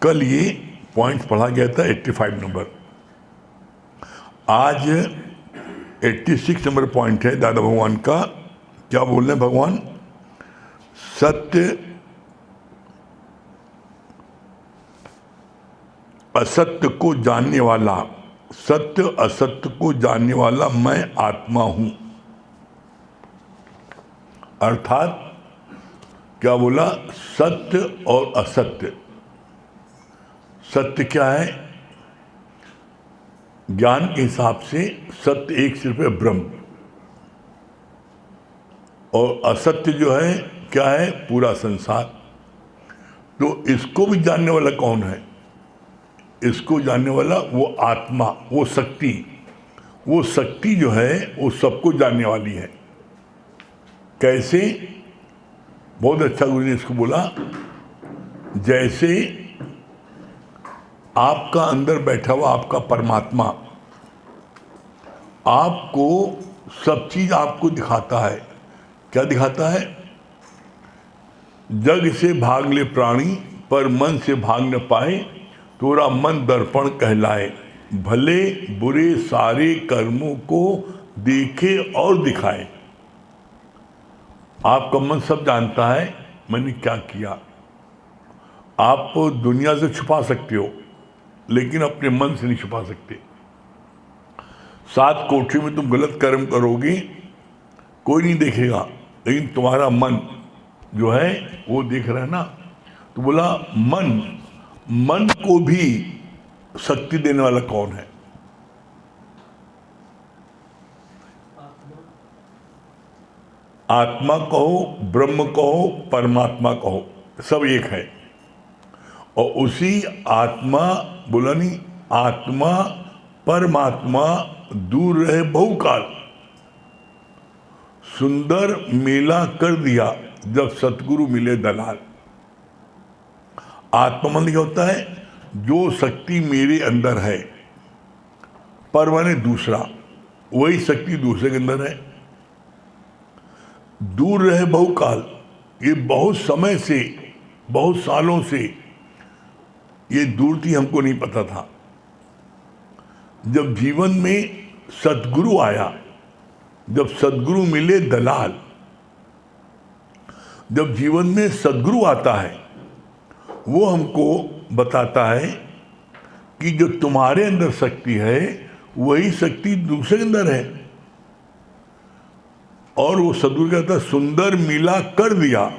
कल ये पॉइंट पढ़ा गया था 85 नंबर, आज 86 नंबर पॉइंट है दादा भगवान का। क्या बोल रहे हैं भगवान? सत्य असत्य को जानने वाला, सत्य असत्य को जानने वाला मैं आत्मा हूं। अर्थात क्या बोला? सत्य और असत्य। सत्य क्या है? ज्ञान के हिसाब से सत्य एक सिर्फ है, ब्रह्म। और असत्य जो है क्या है? पूरा संसार। तो इसको भी जानने वाला कौन है? इसको जानने वाला वो आत्मा, वो शक्ति। वो शक्ति जो है वो सबको जानने वाली है। कैसे? बहुत अच्छा गुरु ने इसको बोला, जैसे आपका अंदर बैठा हुआ आपका परमात्मा आपको सब चीज आपको दिखाता है। क्या दिखाता है? जग से भाग ले प्राणी, पर मन से भाग न पाए, तोरा मन दर्पण कहलाए। भले बुरे सारे कर्मों को देखे और दिखाए। आपका मन सब जानता है मैंने क्या किया। आप दुनिया से छुपा सकते हो, लेकिन अपने मन से नहीं छुपा सकते। 7 कोठरी में तुम गलत कर्म करोगे, कोई नहीं देखेगा, लेकिन तुम्हारा मन जो है वो देख रहा है ना। तो बोला मन को भी शक्ति देने वाला कौन है? आत्मा कहो, ब्रह्म कहो, परमात्मा कहो, सब एक है। और उसी आत्मा, बोला नहीं, आत्मा परमात्मा दूर रहे बहुकाल, सुंदर मेला कर दिया जब सतगुरु मिले दलाल। आत्मा मन क्या होता है? जो शक्ति मेरे अंदर है, पर माने दूसरा, वही शक्ति दूसरे के अंदर है। दूर रहे बहुकाल, ये बहुत समय से, बहुत सालों से ये दूर थी, हमको नहीं पता था। जब जीवन में सतगुरु आया, जब सतगुरु मिले दलाल, जब जीवन में सतगुरु आता है, वो हमको बताता है कि जो तुम्हारे अंदर शक्ति है वही शक्ति दूसरे के अंदर है। और वो सतगुरु कहता है सुंदर मिला कर दिया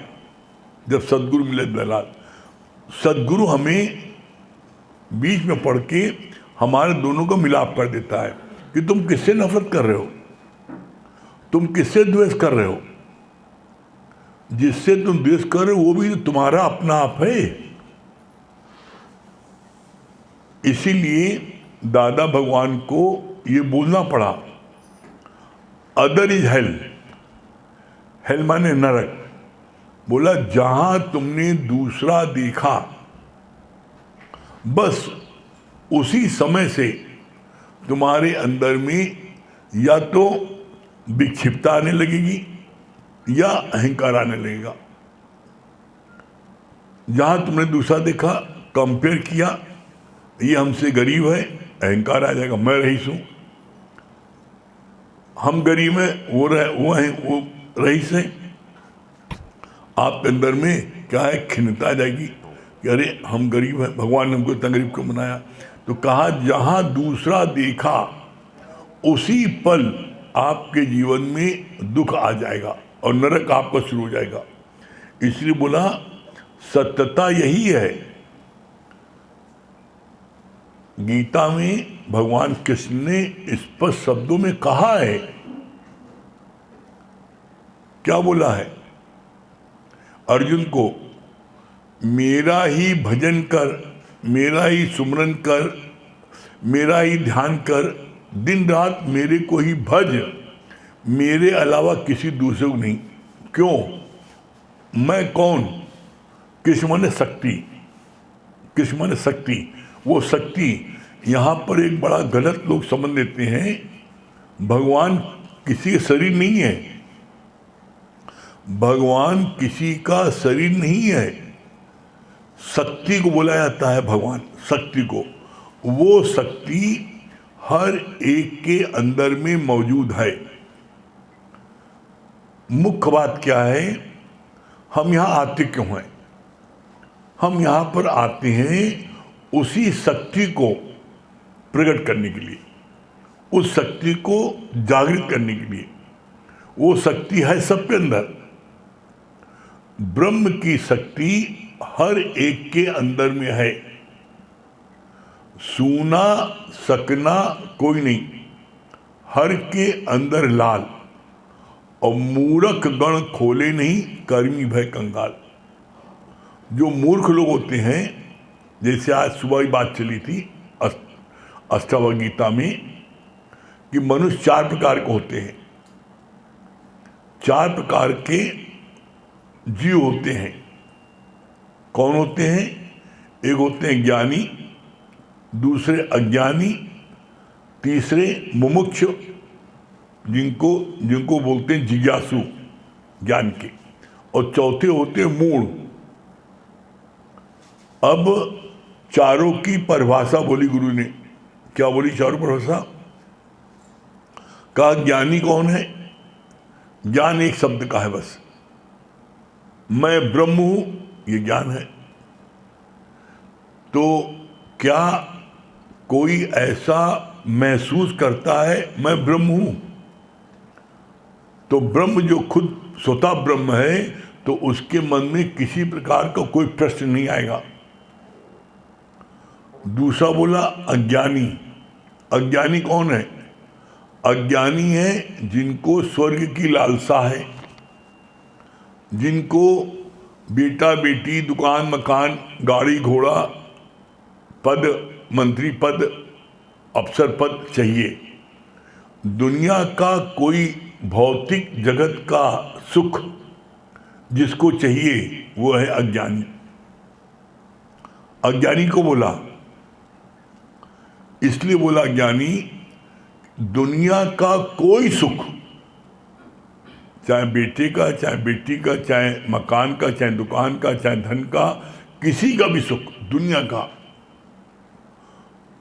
जब सतगुरु मिले दलाल। सतगुरु हमें बीच में पढ़ के हमारे दोनों को मिलाप कर देता है कि तुम किससे नफरत कर रहे हो, तुम किससे द्वेष कर रहे हो। जिससे तुम द्वेष कर रहे हो वो भी तो तुम्हारा अपना आप है। इसीलिए दादा भगवान को ये बोलना पड़ा, अदर इज हेल। हेल माने नरक। बोला जहां तुमने दूसरा देखा, बस उसी समय से तुम्हारे अंदर में या तो विक्षिप्तता आने लगेगी या अहंकार आने लगेगा। जहां तुमने दूसरा देखा, कंपेयर किया, ये हमसे गरीब है, अहंकार आ जाएगा, मैं रईस हूं। हम गरीब हैं, वो रईस है। आपके अंदर में क्या है? खिन्नता आ जाएगी कि अरे हम गरीब हैं, भगवान ने हमको इतना गरीब क्यों बनाया। तो कहा जहां दूसरा देखा उसी पल आपके जीवन में दुख आ जाएगा और नरक आपका शुरू हो जाएगा। इसलिए बोला सत्यता यही है। गीता में भगवान कृष्ण ने स्पष्ट शब्दों में कहा है। क्या बोला है? अर्जुन को मेरा ही भजन कर, मेरा ही सुमरन कर, मेरा ही ध्यान कर, दिन रात मेरे को ही भज, मेरे अलावा किसी दूसरे को नहीं। क्यों? मैं कौन? कृष्ण माने शक्ति, कृष्ण माने शक्ति। वो शक्ति यहाँ पर एक बड़ा गलत लोग समझ लेते हैं, भगवान किसी का शरीर नहीं है। भगवान किसी का शरीर नहीं है। शक्ति को बोला जाता है भगवान, शक्ति को। वो शक्ति हर एक के अंदर में मौजूद है। मुख्य बात क्या है, हम यहाँ आते क्यों हैं? हम यहाँ पर आते हैं उसी शक्ति को प्रकट करने के लिए, उस शक्ति को जागृत करने के लिए। वो शक्ति है सबके अंदर। ब्रह्म की शक्ति हर एक के अंदर में है। सूना सकना कोई नहीं, हर के अंदर लाल। और मूर्ख गण खोले नहीं, कर्मी भय कंगाल। जो मूर्ख लोग होते हैं, जैसे आज सुबह ही बात चली थी अष्टावक्र गीता में, कि मनुष्य 4 प्रकार के होते हैं। 4 प्रकार के जीव होते हैं। कौन होते हैं? एक होते हैं ज्ञानी, दूसरे अज्ञानी, तीसरे मुमुक्षु, जिनको बोलते हैं जिज्ञासु ज्ञान के, और चौथे होते हैं मूढ़। अब चारों की परिभाषा बोली गुरु ने। क्या बोली चारों परिभाषा? कहा ज्ञानी कौन है? ज्ञान एक शब्द का है बस, मैं ब्रह्म हूं, ये ज्ञान है। तो क्या कोई ऐसा महसूस करता है मैं ब्रह्म हूं? तो ब्रह्म जो खुद स्वतः ब्रह्म है, तो उसके मन में किसी प्रकार का कोई प्रश्न नहीं आएगा। दूसरा बोला अज्ञानी। अज्ञानी कौन है? अज्ञानी है जिनको स्वर्ग की लालसा है, जिनको बेटा बेटी, दुकान मकान, गाड़ी घोड़ा, पद, मंत्री पद, अफसर पद चाहिए। दुनिया का कोई भौतिक जगत का सुख जिसको चाहिए वो है अज्ञानी। अज्ञानी को बोला, इसलिए बोला अज्ञानी, दुनिया का कोई सुख, चाहे बेटे का, चाहे बेटी का, चाहे मकान का, चाहे दुकान का, चाहे धन का, किसी का भी सुख दुनिया का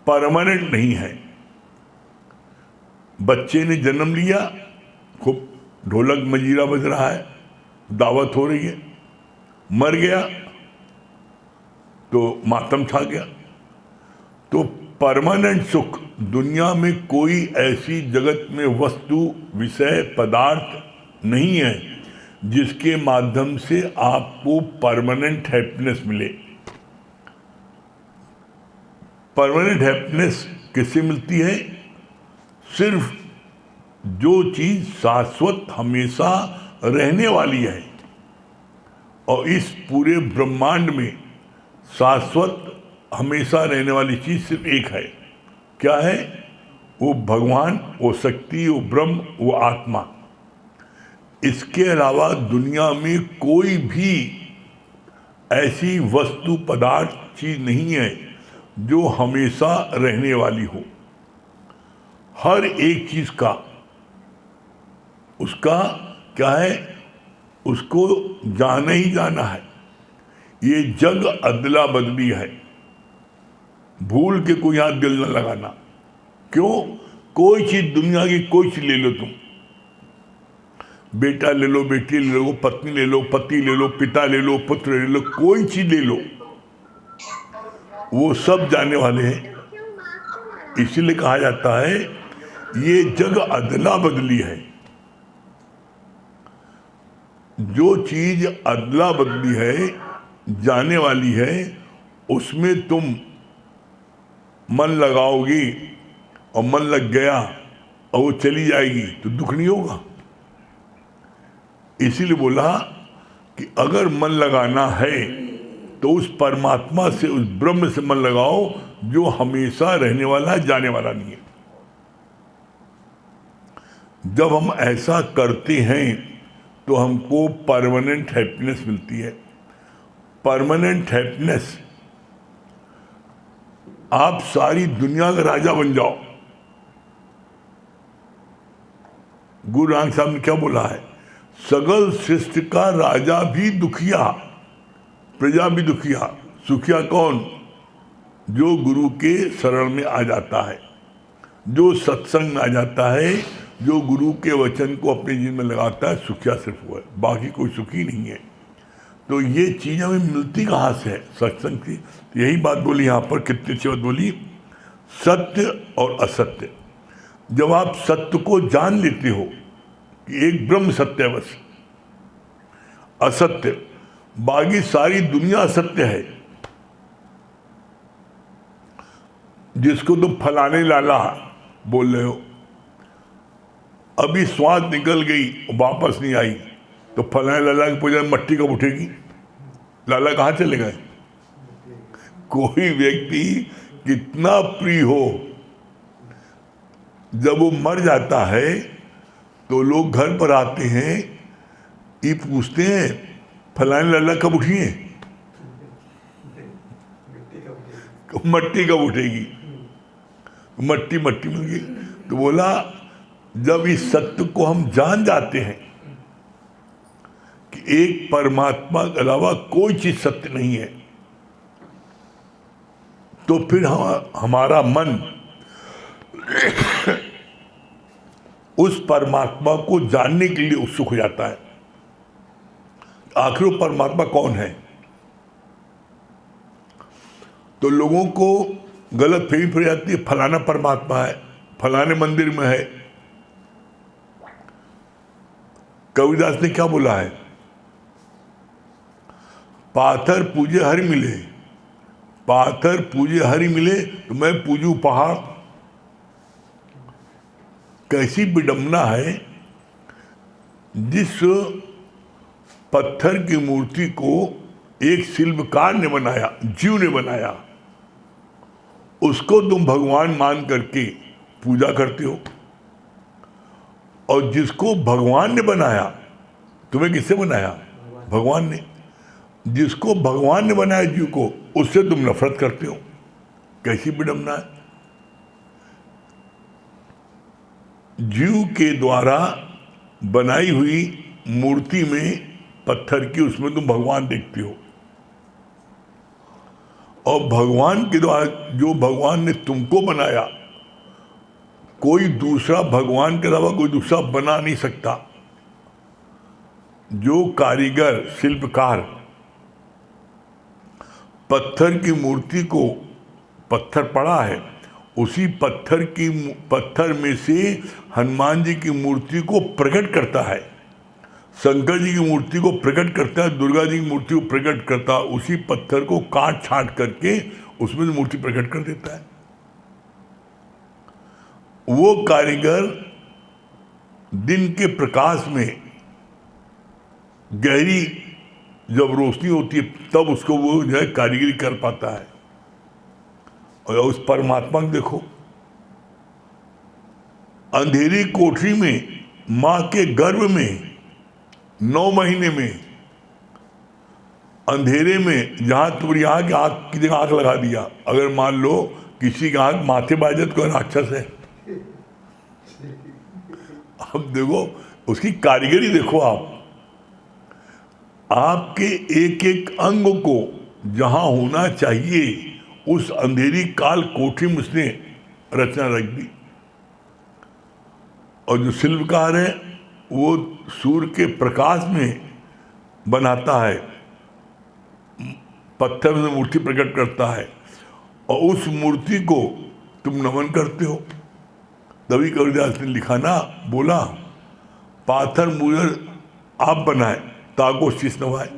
परमानेंट नहीं है। बच्चे ने जन्म लिया, खूब ढोलक मजीरा बज रहा है, दावत हो रही है, मर गया तो मातम छा गया। तो परमानेंट सुख दुनिया में कोई ऐसी जगत में वस्तु, विषय, पदार्थ नहीं है जिसके माध्यम से आपको परमानेंट हैप्पीनेस मिले। परमानेंट हैप्पीनेस किससे मिलती है? सिर्फ जो चीज शाश्वत हमेशा रहने वाली है। और इस पूरे ब्रह्मांड में शाश्वत हमेशा रहने वाली चीज सिर्फ एक है। क्या है? वो भगवान, वो शक्ति, वो ब्रह्म, वो आत्मा। इसके अलावा दुनिया में कोई भी ऐसी वस्तु, पदार्थ, चीज नहीं है जो हमेशा रहने वाली हो। हर एक चीज का उसका क्या है? उसको जाना ही जाना है। ये जग अदला बदली है, भूल के कोई यहां दिल न लगाना। क्यों? कोई चीज दुनिया की कोई चीज ले लो, तुम बेटा ले लो, बेटी ले लो, पत्नी ले लो, पति ले लो, पिता ले लो, पुत्र ले लो, कोई चीज ले लो, वो सब जाने वाले हैं। इसीलिए कहा जाता है ये जग अदला बदली है। जो चीज अदला बदली है, जाने वाली है, उसमें तुम मन लगाओगी और मन लग गया और वो चली जाएगी तो दुख नहीं होगा। इसीलिए बोला कि अगर मन लगाना है तो उस परमात्मा से, उस ब्रह्म से मन लगाओ जो हमेशा रहने वाला है, जाने वाला नहीं है। जब हम ऐसा करते हैं तो हमको परमानेंट हैप्पीनेस मिलती है। परमानेंट हैप्पीनेस, आप सारी दुनिया का राजा बन जाओ। गुरु नानक साहब ने क्या बोला है? सगल सृष्टि का राजा भी दुखिया, प्रजा भी दुखिया, सुखिया कौन? जो गुरु के शरण में आ जाता है, जो सत्संग में आ जाता है, जो गुरु के वचन को अपने जीवन में लगाता है, सुखिया सिर्फ वो है, बाकी कोई सुखी नहीं है। तो ये चीज़ हमें मिलती कहाँ से है? सत्संग की। तो यही बात बोली यहाँ पर, कितनी अच्छी बात बोली, सत्य और असत्य। जब आप सत्य को जान लेते हो कि एक ब्रह्म सत्य है, बस असत्य, बाकी सारी दुनिया असत्य है, जिसको तुम फलाने लाला बोल रहे हो, अभी श्वास निकल गई वापस नहीं आई, तो फलाने लाला की पूजा में मट्टी कब उठेगी? लाला कहाँ चले गए? कोई व्यक्ति कितना प्रिय हो, जब वो मर जाता है तो लोग घर पर आते हैं, ये पूछते हैं फलाने लाला कब उठिए, मट्टी कब उठेगी? मट्टी मट्टी मिल गई। तो बोला जब इस सत्य को हम जान जाते हैं कि एक परमात्मा के अलावा कोई चीज सत्य नहीं है, तो फिर हमारा मन उस परमात्मा को जानने के लिए उत्सुक हो जाता है। आखिर वो परमात्मा कौन है? तो लोगों को गलत फहमी पड़ जाती है, फलाना परमात्मा है, फलाने मंदिर में है। कबीरदास ने क्या बोला है? पाथर पूजे हरि मिले, पाथर पूजे हरि मिले तो मैं पूजू पहाड़। कैसी विडंबना है, जिस पत्थर की मूर्ति को एक शिल्पकार ने बनाया, जीव ने बनाया, उसको तुम भगवान मान करके पूजा करते हो। और जिसको भगवान ने बनाया, तुम्हें किससे बनाया? भगवान ने। जिसको भगवान ने बनाया जीव को, उससे तुम नफरत करते हो। कैसी विडंबना है। जीव के द्वारा बनाई हुई मूर्ति में पत्थर की, उसमें तुम भगवान देखते हो, और भगवान के द्वारा जो भगवान ने तुमको बनाया, कोई दूसरा भगवान के अलावा कोई दूसरा बना नहीं सकता। जो कारीगर, शिल्पकार पत्थर की मूर्ति को, पत्थर पड़ा है, उसी पत्थर में से हनुमान जी की मूर्ति को प्रकट करता है, शंकर जी की मूर्ति को प्रकट करता है, दुर्गा जी की मूर्ति को प्रकट करता है, उसी पत्थर को काट छाट करके उसमें मूर्ति प्रकट कर देता है। वो कारीगर दिन के प्रकाश में, गहरी जब रोशनी होती है, तब उसको वो जो है कारीगरी कर पाता है। और उस परमात्मा को देखो, अंधेरी कोठरी में, मां के गर्भ में 9 महीने में, अंधेरे में, जहां तुम्हारी आंख की आंख की जगह आंख लगा दिया, अगर मान लो किसी का आंख माथे बाजत को राक्षस है। अब देखो उसकी कारीगरी देखो, आपके एक एक अंग को जहां होना चाहिए, उस अंधेरी काल कोठरी में उसने रचना रख दी। और जो शिल्पकार है, वो सूर्य के प्रकाश में बनाता है, पत्थर में मूर्ति प्रकट करता है, और उस मूर्ति को तुम नमन करते हो। तभी कबीरदास ने लिखा ना, बोला पाथर मूरत आप बनाए ताको शीश नवाए।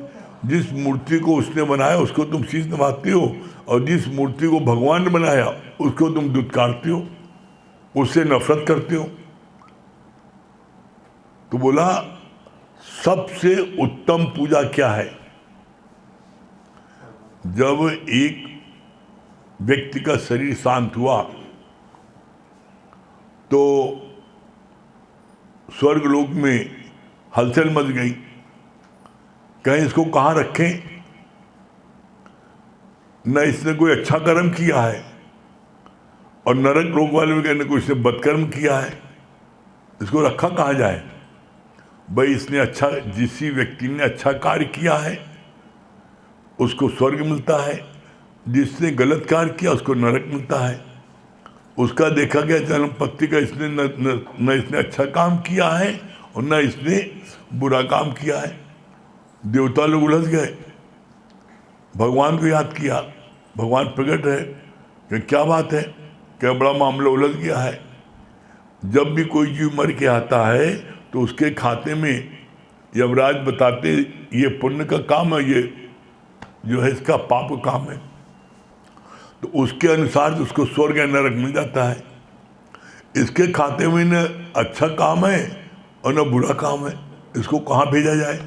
जिस मूर्ति को उसने बनाया उसको तुम शीश नवाते हो, और जिस मूर्ति को भगवान ने बनाया उसको तुम दुत्कारते हो, उससे नफरत करते हो। तो बोला सबसे उत्तम पूजा क्या है? जब एक व्यक्ति का शरीर शांत हुआ तो स्वर्ग लोक में हलचल मच गई, कहीं इसको कहाँ रखें, न इसने कोई अच्छा कर्म किया है, और नरक लोक वाले में कहने को इसने बदकर्म किया है, इसको रखा कहाँ जाए। भाई इसने अच्छा, जिस व्यक्ति ने अच्छा कार्य किया है उसको स्वर्ग मिलता है, जिसने गलत कार्य किया उसको नरक मिलता है। उसका देखा गया जन्म पत्ती का, इसने न इसने अच्छा काम किया है और न इसने बुरा काम किया है। देवता लोग उलझ गए, भगवान को याद किया, भगवान प्रकट है कि क्या बात है, क्या बड़ा मामला उलझ गया है। जब भी कोई जीव मर के आता है तो उसके खाते में यमराज बताते ये पुण्य का काम है, ये जो है इसका पाप का काम है, तो उसके अनुसार उसको स्वर्ग या नरक मिल जाता है। इसके खाते में न अच्छा काम है और न बुरा काम है, इसको कहाँ भेजा जाए।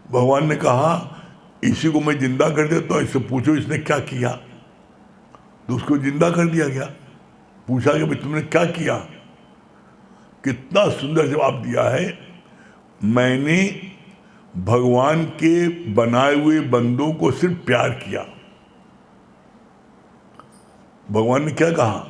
भगवान ने कहा इसी को मैं जिंदा कर देता हूँ, इससे पूछो इसने क्या किया। तो उसको जिंदा कर दिया गया, पूछा कि भाई तुमने क्या किया। कितना सुंदर जवाब दिया है, मैंने भगवान के बनाए हुए बंदों को सिर्फ प्यार किया। भगवान ने क्या कहा,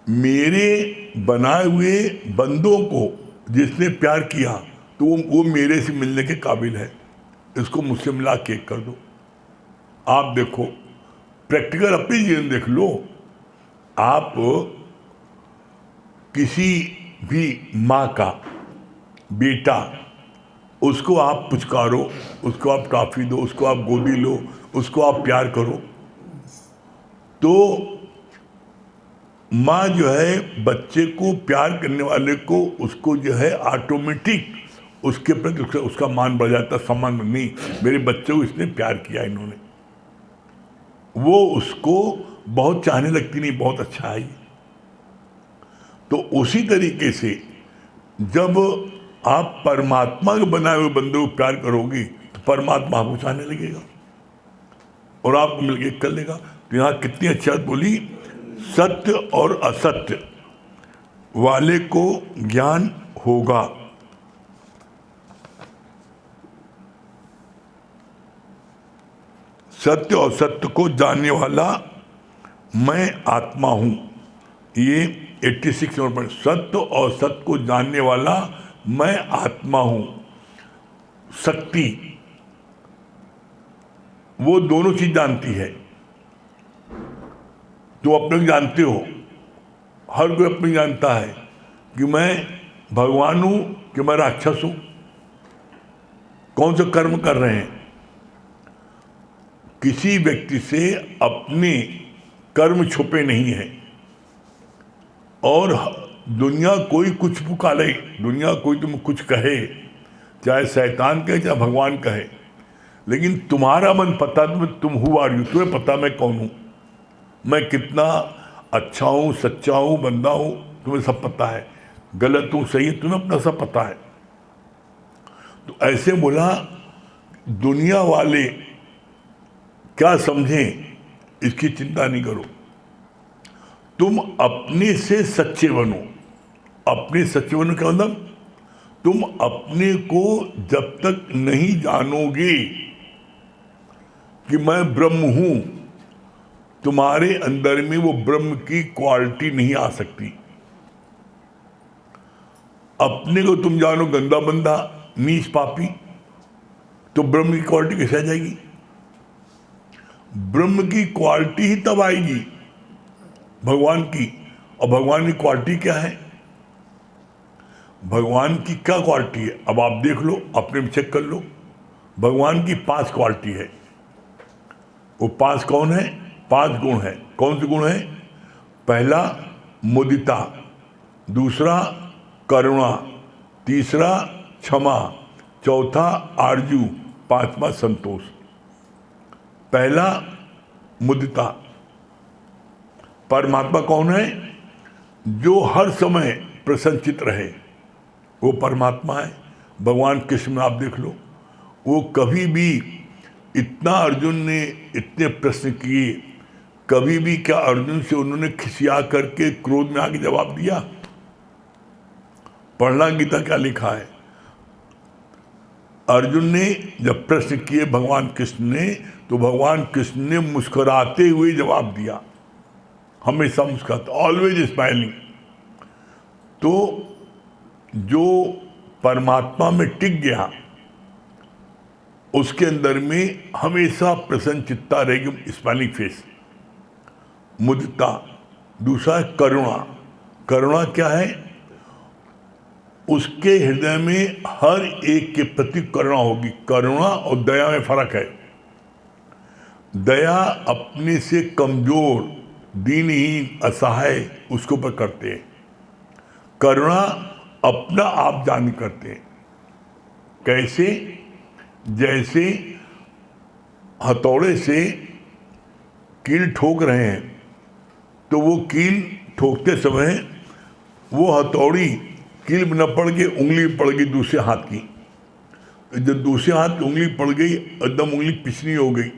मेरे बनाए हुए बंदों को जिसने प्यार किया तो वो मेरे से मिलने के काबिल है, इसको मुझसे मिला के कर दो। आप देखो, प्रैक्टिकल अपनी जीवन देख लो। आप किसी भी माँ का बेटा, उसको आप पुचकारो, उसको आप टॉफी दो, उसको आप गोदी लो, उसको आप प्यार करो, तो माँ जो है बच्चे को प्यार करने वाले को, उसको जो है ऑटोमेटिक उसके प्रति उसका मान बढ़ जाता, सम्मान। नहीं, मेरे बच्चे को इसने प्यार किया, इन्होंने, वो उसको बहुत चाहने लगती, नहीं बहुत अच्छा है। तो उसी तरीके से जब आप परमात्मा के बनाए हुए बंदे को प्यार करोगे तो परमात्मा आपको चाहने लगेगा और आपको मिलकर कर लेगा। तो यहाँ कितनी अच्छी बात बोली, सत्य और असत्य वाले को ज्ञान होगा। सत्य और सत्य को जानने वाला मैं आत्मा हूं। ये 86 नंबर पर, सत्य और सत्य को जानने वाला मैं आत्मा हूं। शक्ति वो दोनों चीज जानती है। तो अपने को जानते हो, हर कोई अपने जानता है कि मैं भगवान हूं कि मैं राक्षस हूं, कौन सा कर्म कर रहे हैं। किसी व्यक्ति से अपने कर्म छुपे नहीं है, और दुनिया कोई कुछ पुकारे, दुनिया कोई तुम कुछ कहे, चाहे शैतान कहे चाहे भगवान कहे, लेकिन तुम्हारा मन पता, तुम हु आर यू, तुम्हें पता मैं कौन हूं, मैं कितना अच्छा हूं, सच्चा हूं, बंदा हूं, तुम्हें सब पता है। गलत हूं सही है, तुम्हें अपना सब पता है। तो ऐसे बोला, दुनिया वाले क्या समझें इसकी चिंता नहीं करो, तुम अपने से सच्चे बनो। अपने सच्चे बनो क्या मतलब, तुम अपने को जब तक नहीं जानोगे कि मैं ब्रह्म हूं, तुम्हारे अंदर में वो ब्रह्म की क्वालिटी नहीं आ सकती। अपने को तुम जानो गंदा बंदा, नीच पापी, तो ब्रह्म की क्वालिटी कैसे आ जाएगी। ब्रह्म की क्वालिटी ही तब आएगी भगवान की। और भगवान की क्वालिटी क्या है, भगवान की क्या क्वालिटी है, अब आप देख लो, अपने में चेक कर लो। भगवान की 5 क्वालिटी है। वो 5 कौन है, 5 गुण है। कौन से गुण है, पहला मुदिता, दूसरा करुणा, तीसरा क्षमा, चौथा आरजू, 5वां संतोष। पहला मुदिता, परमात्मा कौन है, जो हर समय प्रसन्नचित रहे, वो परमात्मा है। भगवान कृष्ण में आप देख लो, वो कभी भी, इतना अर्जुन ने इतने प्रश्न किए, कभी भी क्या अर्जुन से उन्होंने खिसिया करके क्रोध में आके जवाब दिया। पढ़ना गीता क्या लिखा है, अर्जुन ने जब प्रश्न किए भगवान कृष्ण ने, तो भगवान कृष्ण ने मुस्कुराते हुए जवाब दिया, हमेशा मुस्कुराते, ऑलवेज स्माइलिंग। तो जो परमात्मा में टिक गया उसके अंदर में हमेशा प्रसन्न चित्ता रहेगी, स्माइलिंग फेस। मुदिता। दूसरा है करुणा। करुणा क्या है? उसके हृदय में हर एक के प्रति करुणा होगी। करुणा और दया में फर्क है। दया अपने से कमजोर, दीनहीन, असहाय उसके ऊपर करते हैं। करुणा अपना आप जान करते हैं। कैसे? जैसे हथौड़े से कील ठोक रहे हैं, तो वो कील ठोकते समय वो हथौड़ी कील में न पड़ के उंगली पड़ गई दूसरे हाथ की। जब दूसरे हाथ की उंगली पड़ गई, एकदम उंगली पिछली हो गई,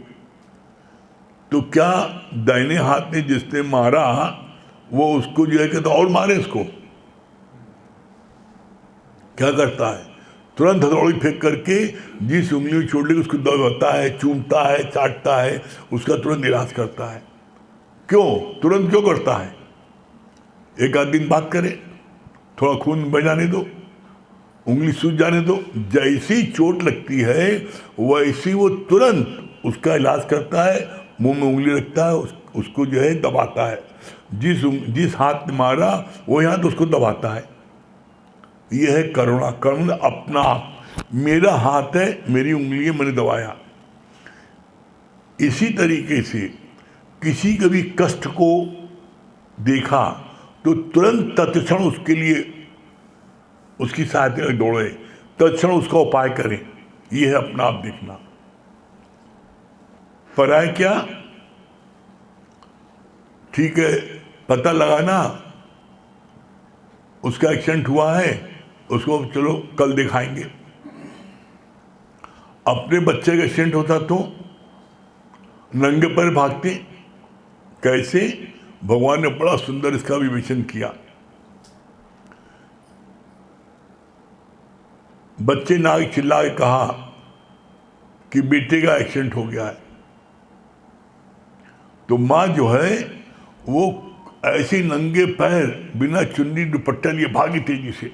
तो क्या दाहिने हाथ ने जिसने मारा वो उसको जो है कहता और मारे इसको? क्या करता है? तुरंत हथौड़ी फेंक करके जिस उंगली में चोट लगी उसको दबाता है, चूमता है, चाटता है, उसका तुरंत इलाज करता है। क्यों? तुरंत क्यों करता है? एक आध दिन बात करे, थोड़ा खून बह जाने दो, उंगली सूज जाने दो। जैसी चोट लगती है वैसी वो तुरंत उसका इलाज करता है, मुंह में उंगली रखता है, उसको जो है दबाता है। जिस हाथ ने मारा वो हाथ उसको दबाता है। यह है करुणा। करुणा अपना आप, मेरा हाथ है, मेरी उंगली है, मैंने दबाया। इसी तरीके से किसी के भी कष्ट को देखा तो तुरंत तत्क्षण उसके लिए उसकी सहायता में दौड़े, तत्क्षण उसका उपाय करें। यह है अपना आप देखना। पराय क्या? ठीक है, पता लगाना उसका एक्सीडेंट हुआ है, उसको चलो कल दिखाएंगे। अपने बच्चे का एक्सीडेंट होता तो नंगे पर भागते। कैसे? भगवान ने बड़ा सुंदर इसका विवेचन किया। बच्चे ने आगे चिल्ला के कहा कि बेटे का एक्सीडेंट हो गया है, तो माँ जो है वो ऐसे नंगे पैर बिना चुन्नी दुपट्टा लिए भागी तेजी से।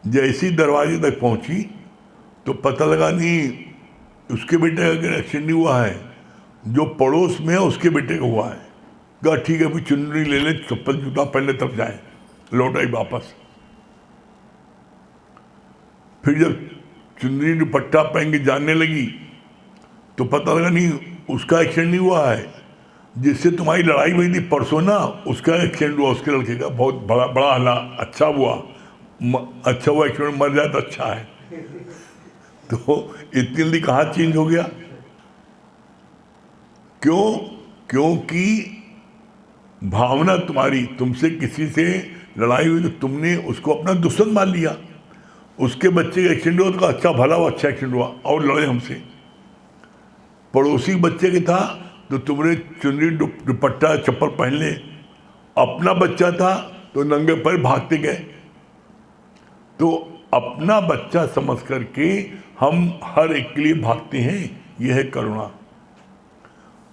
जैसी दरवाजे तक पहुंची तो पता लगा नहीं उसके बेटे का एक्सीडेंट नहीं हुआ है, जो पड़ोस में है उसके बेटे का हुआ है। कहा ठीक है, अभी चुन्नी ले ले, चप्पल जूता पहले तब जाए। लौट आई वापस। फिर जब चुन्नी दुपट्टा पहन के जानने लगी तो पता लगा नहीं उसका एक्सीडेंट नहीं हुआ है, जिससे तुम्हारी लड़ाई हुई थी परसों ना, उसका एक्सीडेंट हुआ, उसके लड़के का। बहुत बड़ा हला, अच्छा हुआ, अच्छा हुआ एक्सीडेंट, मर जाए तो अच्छा है। तो इतनी जल्दी कहाँ चेंज हो गया? क्यों? क्योंकि भावना तुम्हारी, तुमसे किसी से लड़ाई हुई तो तुमने उसको अपना दुश्मन मान लिया। उसके बच्चे का एक्सीडेंट हुआ तो कहा अच्छा भला हुआ, अच्छा एक्सीडेंट हुआ, और लड़े हमसे। पड़ोसी बच्चे के था तो तुमने चुन्नी दुपट्टा चप्पल पहन ले। अपना बच्चा था तो नंगे पैर भागते गए। तो अपना बच्चा समझ करके हम हर एक के लिए भागते हैं। यह है करुणा।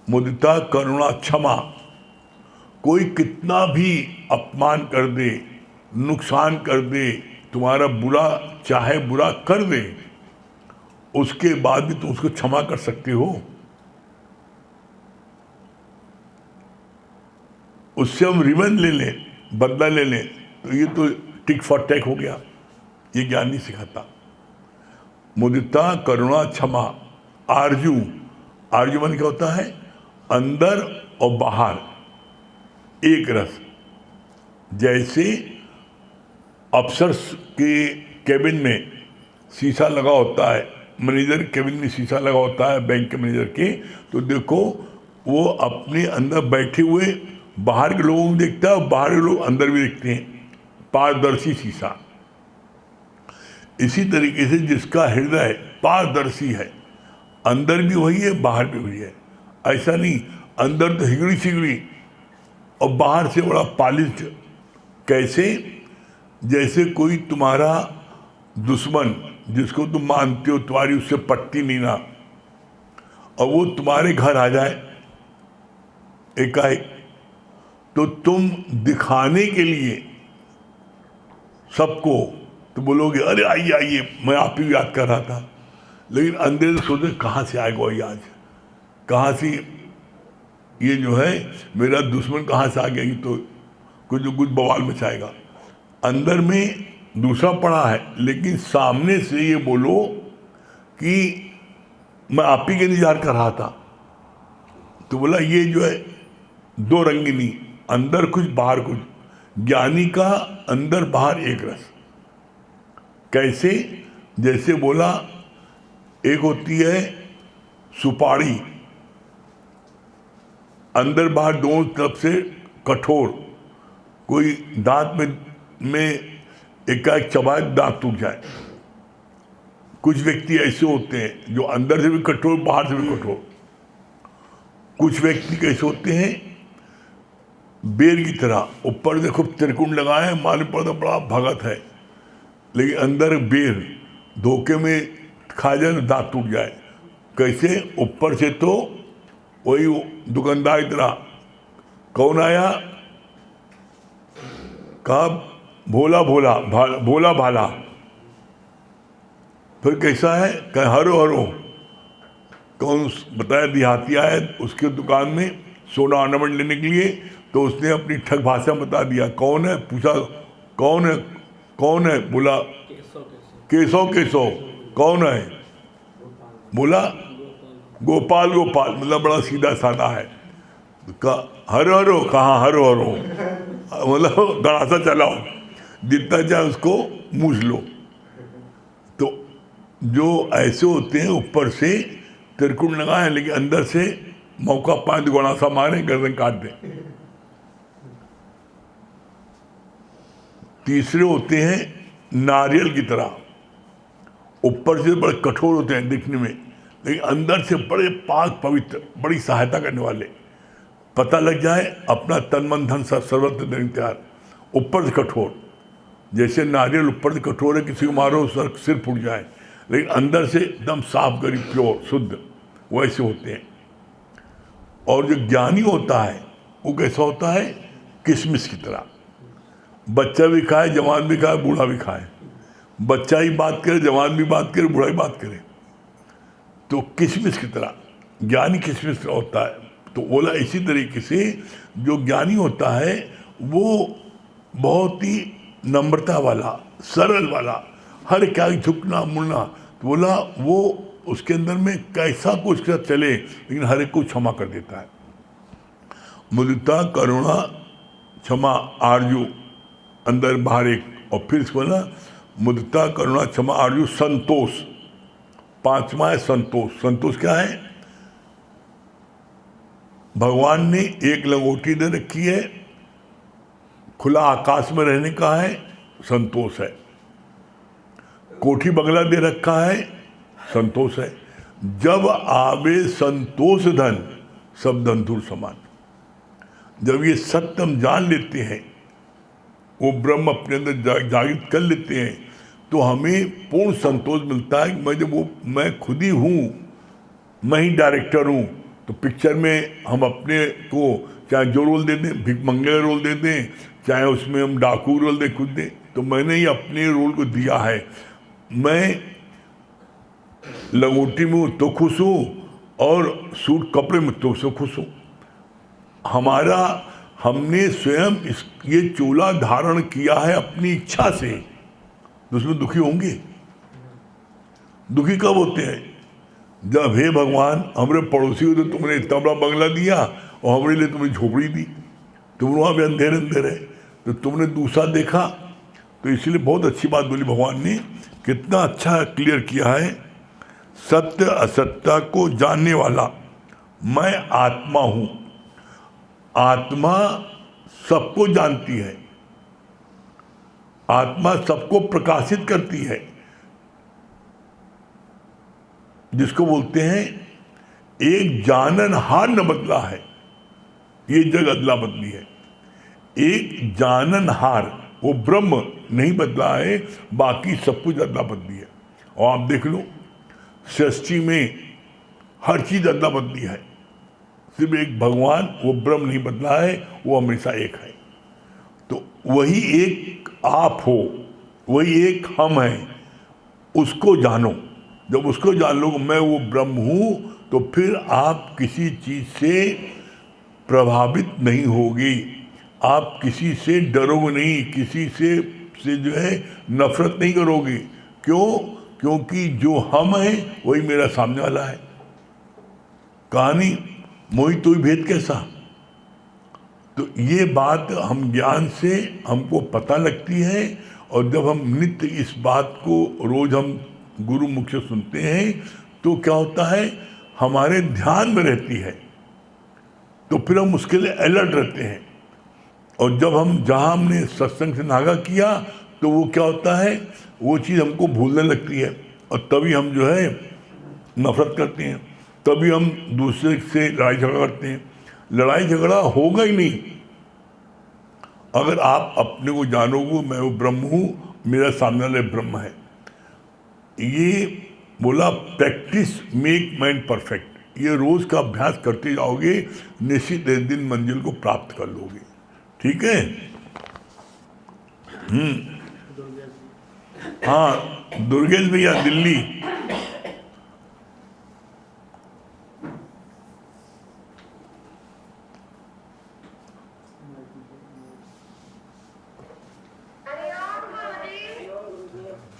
मुदिता, करुणा, क्षमा। कोई कितना भी अपमान कर दे, नुकसान कर दे, तुम्हारा बुरा चाहे बुरा कर दे, उसके बाद भी तुम उसको क्षमा कर सकते हो। उससे हम रिवेंज ले लें, बदला ले लें, तो ये तो टिक फॉर टैक हो गया। ये ज्ञान नहीं सिखाता। मुदिता, करुणा, क्षमा। आरजू। आरजू मन क्या होता है? अंदर और बाहर एक रस। जैसे अफसर्स के केबिन में शीशा लगा होता है, मैनेजर केबिन में शीशा लगा होता है बैंक के मैनेजर के, तो देखो वो अपने अंदर बैठे हुए बाहर के लोगों को देखता है और बाहर के लोग अंदर भी देखते हैं। पारदर्शी शीशा। इसी तरीके से जिसका हृदय पारदर्शी है, अंदर भी वही है, बाहर भी वही है। ऐसा नहीं अंदर तो हिगड़ी सिगड़ी और बाहर से बड़ा पॉलिश्ड। कैसे? जैसे कोई तुम्हारा दुश्मन जिसको तुम मानते हो, तुम्हारी उससे पटती नहीं ना, और वो तुम्हारे घर आ जाए एकाएक, तो तुम दिखाने के लिए सबको तो बोलोगे अरे आइए आइए, मैं आप ही याद कर रहा था। लेकिन अंदर से सोचे कहाँ से आएगा ये आज, कहाँ से ये जो है मेरा दुश्मन कहाँ से आ गया, ये तो कुछ न कुछ बवाल मचाएगा। अंदर में दूसरा पड़ा है, लेकिन सामने से ये बोलो कि मैं आप ही के इंतजार कर रहा था। तो बोला ये जो है दो रंगिनी, अंदर कुछ बाहर कुछ, ज्ञानी का अंदर बाहर एक रस। कैसे? जैसे बोला एक होती है सुपारी, अंदर बाहर दोनों तरफ से कठोर, कोई दांत में एक चबाए दांत टूट जाए। कुछ व्यक्ति ऐसे होते हैं जो अंदर से भी कठोर बाहर से भी कठोर। कुछ व्यक्ति कैसे होते हैं बेर की तरह, ऊपर देखो त्रिकुण लगाए मालूम पड़ता बड़ा भगत है, लेकिन अंदर बेर, धोखे में खा जाए तो दांत टूट जाए। कैसे? ऊपर से तो वही दुकानदार की तरह, कौन आया, कहा भोला भोला भोला भाला, फिर कैसा है, कहे हरो हरो, कौन बताया देहाती आया उसके दुकान में सोना ऑर्नामेंट लेने के लिए, तो उसने अपनी ठग भाषा बता दिया। कौन है? पूछा कौन है, कौन है? बोला केशव केशव। कौन है? बोला गोपाल गोपाल, मतलब बड़ा सीधा साधा है। हरो हरो, कहाँ हरो हरो, मतलब गड़ासा चलाओ, जितना चाहे उसको मूझ लो। तो जो ऐसे होते हैं ऊपर से त्रिकुण लगाए, लेकिन अंदर से मौका पाए तो गड़ासा मारे, गर्दन काट दे। तीसरे होते हैं नारियल की तरह, ऊपर से बड़े कठोर होते हैं दिखने में, लेकिन अंदर से बड़े पाक पवित्र, बड़ी सहायता करने वाले। पता लग जाए अपना तन मन धन सर्वत्र देने तैयार। ऊपर से कठोर, जैसे नारियल ऊपर से कठोर है, किसी को मारो सिर फूट जाए, लेकिन अंदर से एकदम साफ गरीब प्योर शुद्ध, वैसे होते हैं। और जो ज्ञानी होता है वो कैसा होता है? किशमिश की तरह, बच्चा भी खाए, जवान भी खाए, बूढ़ा भी खाए। बच्चा ही बात करे, जवान भी बात करे, बूढ़ा ही बात करे। तो किशमिश की तरह ज्ञानी किशमिश होता है। तो बोला इसी तरीके से जो ज्ञानी होता है वो बहुत ही नम्रता वाला, सरल वाला, हर क्या झुकना मुड़ना। तो बोला वो उसके अंदर में कैसा कुछ का चले, लेकिन हर एक को क्षमा कर देता है। मुदिता करुणा क्षमा आर्जू, अंदर बाहर एक। और फिर इसको ना मुदिता करुणा क्षमा आर्जू संतोष, पांचवा है संतोष। संतोष क्या है? भगवान ने एक लंगोटी दे रखी है, खुला आकाश में रहने का है, संतोष है। कोठी बंगला दे रखा है, संतोष है। जब आवे संतोष धन, सब धंधुर समान। जब ये सत्य हम जान लेते हैं, वो ब्रह्म अपने अंदर जागृत कर लेते हैं, तो हमें पूर्ण संतोष मिलता है। मैं खुद ही हूँ, मैं ही डायरेक्टर हूँ। तो पिक्चर में हम अपने को चाहे जो रोल दे दें, भिखमंगे का रोल दे दें, चाहे उसमें हम डाकू रोल दे खुद दें, तो मैंने ही अपने रोल को दिया है। मैं लंगोटी में हूँ तो खुश हूँ, और सूट कपड़े में तो से खुश हूँ। हमने स्वयं ये चोला धारण किया है अपनी इच्छा से, तो उसमें दुखी होंगे। दुखी कब होते हैं? जब हे भगवान हमारे पड़ोसी को तो तुमने इतना बड़ा बंगला दिया और हमारे लिए तुमने झोपड़ी दी, तुम वहाँ भी अंधेरे अंधेरे, तो तुमने दूसरा देखा। तो इसलिए बहुत अच्छी बात बोली भगवान ने, कितना अच्छा क्लियर किया है। सत्य असत्य को जानने वाला मैं आत्मा हूँ। आत्मा सबको जानती है, आत्मा सबको प्रकाशित करती है। जिसको बोलते हैं एक जाननहार न बदला है, ये जग अदला बदली है। एक जाननहार, वो ब्रह्म नहीं बदला है, बाकी सब कुछ अदला बदली है। और आप देख लो सृष्टि में हर चीज अदला बदली है, सिर्फ एक भगवान, वो ब्रह्म नहीं बदला है, वो हमेशा एक है। तो वही एक आप हो, वही एक हम हैं, उसको जानो। जब उसको जान लो मैं वो ब्रह्म हूँ, तो फिर आप किसी चीज़ से प्रभावित नहीं होगी, आप किसी से डरोगे नहीं, किसी से जो है नफरत नहीं करोगे। क्यों? क्योंकि जो हम हैं वही मेरा सामने वाला है। कहानी मोहि तोहि भेद कैसा। तो ये बात हम ज्ञान से हमको पता लगती है, और जब हम नित्य इस बात को रोज हम गुरु मुख से सुनते हैं तो क्या होता है, हमारे ध्यान में रहती है, तो फिर हम उसके लिए अलर्ट रहते हैं। और जब हम जहाँ हमने सत्संग से नागा किया तो वो क्या होता है, वो चीज़ हमको भूलने लगती है, और तभी हम जो है नफरत करते हैं, तभी हम दूसरे से लड़ाई झगड़ा करते हैं। लड़ाई झगड़ा होगा ही नहीं अगर आप अपने को जानोगे मैं वो ब्रह्म हूँ, मेरा सामने वाला ब्रह्म है। ये बोला प्रैक्टिस मेक मैन परफेक्ट। ये रोज का अभ्यास करते जाओगे, निश्चित एक दिन मंजिल को प्राप्त कर लोगे। ठीक है। हाँ दुर्गेश भैया दिल्ली।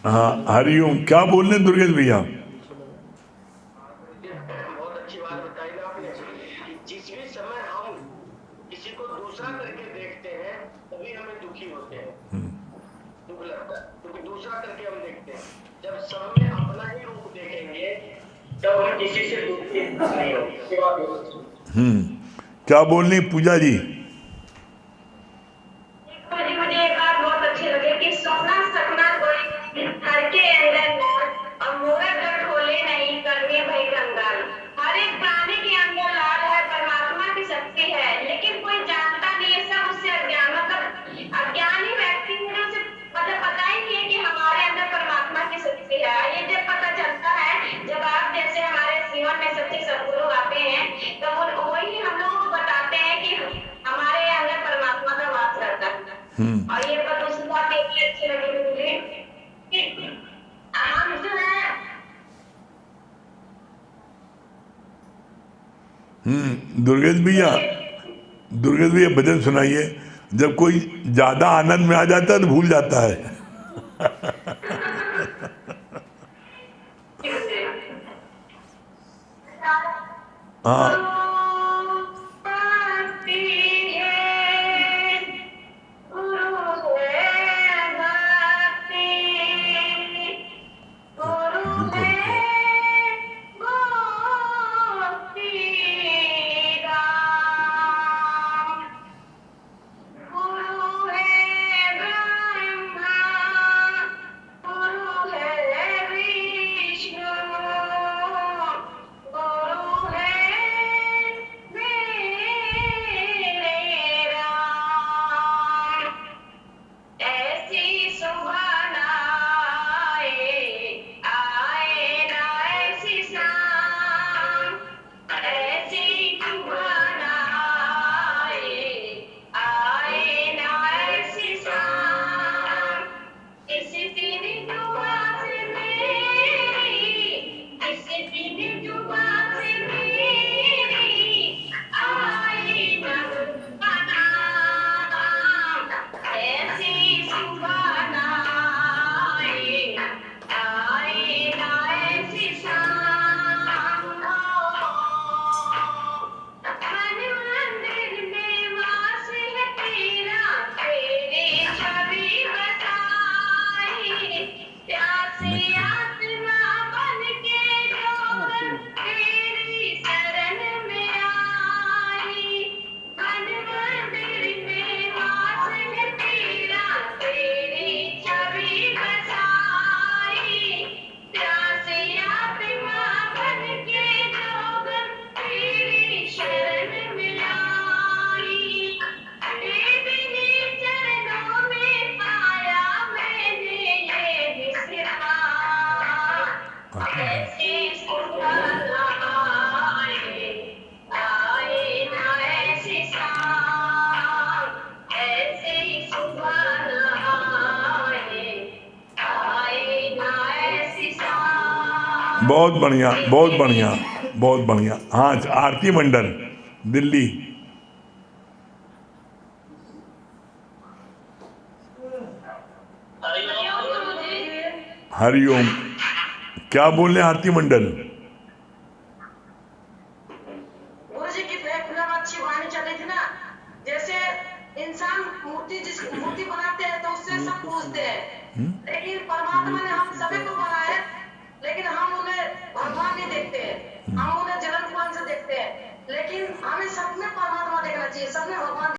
हाँ हरिओम, क्या बोल रहे हैं दुर्गेश भैया? बहुत अच्छी बात बताई ना आपने कि जिस भी समय हम किसी को दूसरा करके देखते हैं तभी हमें दुखी होते हैं, दुख लगता है, क्योंकि दूसरा करके हम देखते हैं। जब सब में अपना ही रूप देखेंगे तब हम किसी से दुखी नहीं होंगे। क्या बोल रही पूजा जी? मुझे मुझे एक बात बहुत अच्छी लगी कि सोना सपना कोई घर के अंदर ना, और मोरा घर खोले नहीं करने भई कंगाल। हर एक प्राणी के अंदर लाल है, परमात्मा की शक्ति है, लेकिन कोई जानता नहीं है, सब उससे अज्ञान, मतलब अज्ञानी व्यक्ति है, उसे मतलब पता ही नहीं है कि हमारे अंदर परमात्मा की शक्ति है। ये जब पता चलता है, जब आप जैसे हमारे जीवन में सच्चे सद्गुरु आते हैं, तो वही हम लोगों को बताते हैं कि हमारे अंदर परमात्मा का वास रहता है। और ये पर दूसरी बात ये भी अच्छी लगी मुझे कि हम जो है दुर्गेश भैया, दुर्गेश भैया भजन सुनाइए। जब कोई ज्यादा आनंद में आ जाता है तो भूल जाता है। हाँ रुको रुको। गुरु है ब्रह्मा, गुरु है विष्णु, गुरु है बहुत बढ़िया, बहुत बढ़िया, बहुत बढ़िया। हाँ, आरती मंडल, दिल्ली। हरिओम गुरुजी। हरिओम। क्या बोल रहे हैं आरती मंडल? गुरुजी की फिल्म अच्छी वाणी चली थी ना, जैसे इंसान मूर्ति बनाते हैं तो उससे सब पूछते हैं, लेकिन परमात्मा ने हम सभी को बनाया